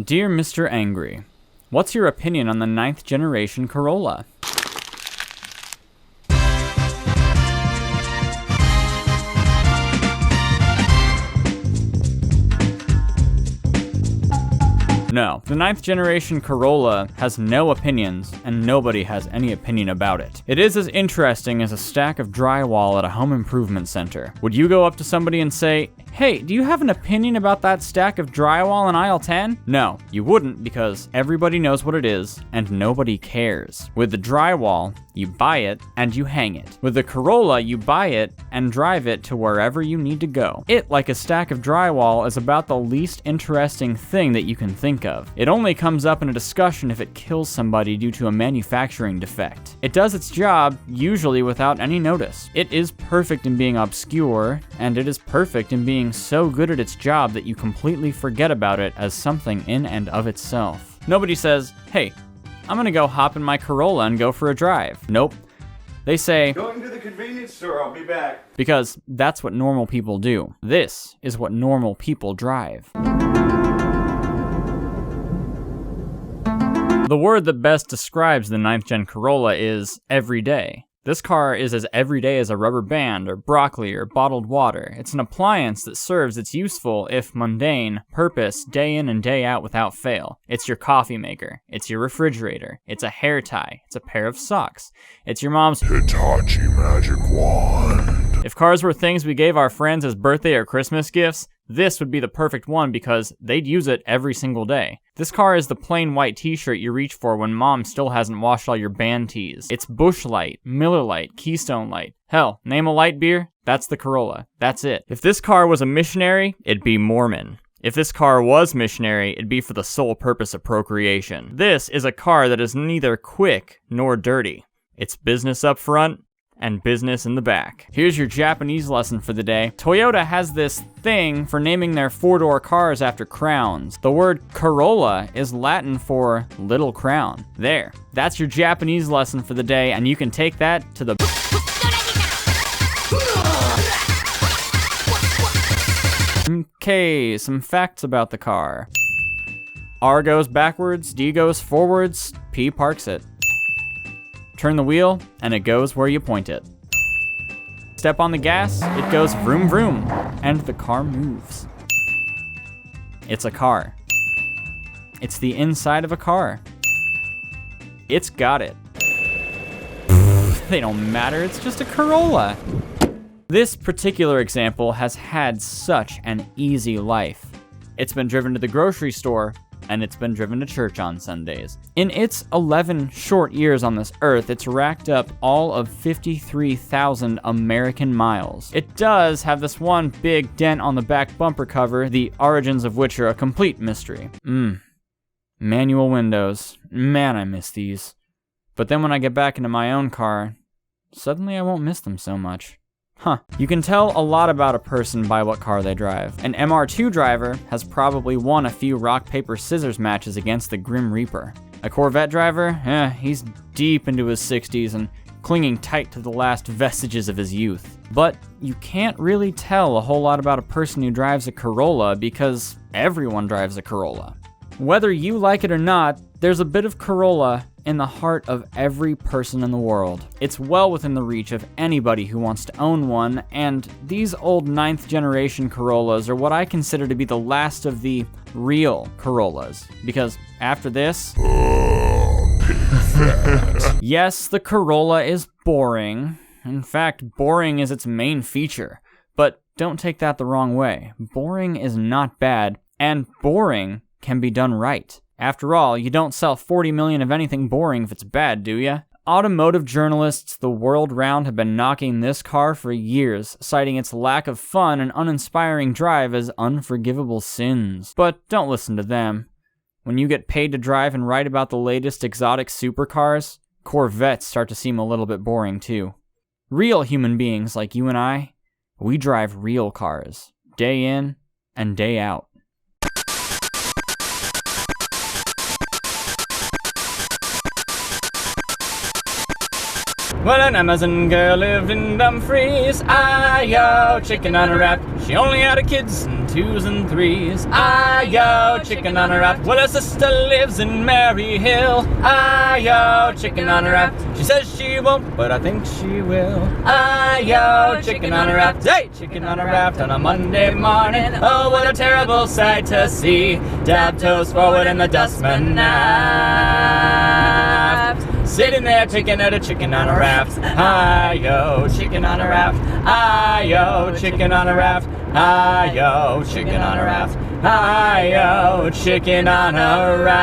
Dear Mr. Angry, what's your opinion on the 9th generation Corolla? No, the 9th generation Corolla has no opinions, and nobody has any opinion about it. It is as interesting as a stack of drywall at a home improvement center. Would you go up to somebody and say, "Hey, do you have an opinion about that stack of drywall in aisle 10? No, you wouldn't, because everybody knows what it is, and nobody cares. With the drywall, you buy it, and you hang it. With the Corolla, you buy it, and drive it to wherever you need to go. It, like a stack of drywall, is about the least interesting thing that you can think of. It only comes up in a discussion if it kills somebody due to a manufacturing defect. It does its job, usually without any notice. It is perfect in being obscure, and it is perfect in being so good at its job that you completely forget about it as something in and of itself. Nobody says, "Hey, I'm gonna go hop in my Corolla and go for a drive." Nope. They say, "Going to the convenience store, I'll be back." Because that's what normal people do. This is what normal people drive. The word that best describes the 9th gen Corolla is everyday. This car is as everyday as a rubber band or broccoli or bottled water. It's an appliance that serves its useful, if mundane, purpose day in and day out without fail. It's your coffee maker. It's your refrigerator. It's a hair tie. It's a pair of socks. It's your mom's Hitachi magic wand. If cars were things we gave our friends as birthday or Christmas gifts, this would be the perfect one because they'd use it every single day. This car is the plain white t-shirt you reach for when mom still hasn't washed all your band tees. It's Busch Light, Miller Lite, Keystone Light. Hell, name a light beer, that's the Corolla. That's it. If this car was a missionary, it'd be Mormon. If this car was missionary, it'd be for the sole purpose of procreation. This is a car that is neither quick nor dirty. It's business up front and business in the back. Here's your Japanese lesson for the day. Toyota has this thing for naming their four-door cars after crowns. The word Corolla is Latin for little crown. There, that's your Japanese lesson for the day, and you can take that to the Okay, some facts about the car. R goes backwards, D goes forwards, P parks it. Turn the wheel, and it goes where you point it. Step on the gas, it goes vroom vroom, and the car moves. It's a car. It's the inside of a car. It's got it. They don't matter, it's just a Corolla. This particular example has had such an easy life. It's been driven to the grocery store, and it's been driven to church on Sundays. In its 11 short years on this earth, it's racked up all of 53,000 American miles. It does have this one big dent on the back bumper cover, the origins of which are a complete mystery. Manual windows. Man, I miss these. But then when I get back into my own car, suddenly I won't miss them so much. You can tell a lot about a person by what car they drive. An MR2 driver has probably won a few rock, paper, scissors matches against the Grim Reaper. A Corvette driver? He's deep into his 60s and clinging tight to the last vestiges of his youth. But you can't really tell a whole lot about a person who drives a Corolla because everyone drives a Corolla. Whether you like it or not, there's a bit of Corolla in the heart of every person in the world. It's well within the reach of anybody who wants to own one, and these old 9th generation Corollas are what I consider to be the last of the real Corollas. Because after this... Yes, the Corolla is boring. In fact, boring is its main feature. But don't take that the wrong way. Boring is not bad, and boring can be done right. After all, you don't sell 40 million of anything boring if it's bad, do ya? Automotive journalists the world round have been knocking this car for years, citing its lack of fun and uninspiring drive as unforgivable sins. But don't listen to them. When you get paid to drive and write about the latest exotic supercars, Corvettes start to seem a little bit boring too. Real human beings like you and I, we drive real cars, day in and day out. Well, an Amazon girl lived in Dumfries. I-yo, chicken on a raft. She only had her kids in 2s and 3s. I-yo, chicken on a raft. Well, her sister lives in Maryhill. I-yo, chicken on a raft. She says she won't, but I think she will. I-yo, chicken on a raft. Hey, chicken on a raft on a Monday morning. Oh, what a terrible sight to see. Dab toes forward in the dustman aft. Sitting there picking at a chicken on a raft. Hi-yo, chicken on a raft. Hi-yo, chicken on a raft. Hi-yo, chicken on a raft. Hi-yo, chicken on a raft.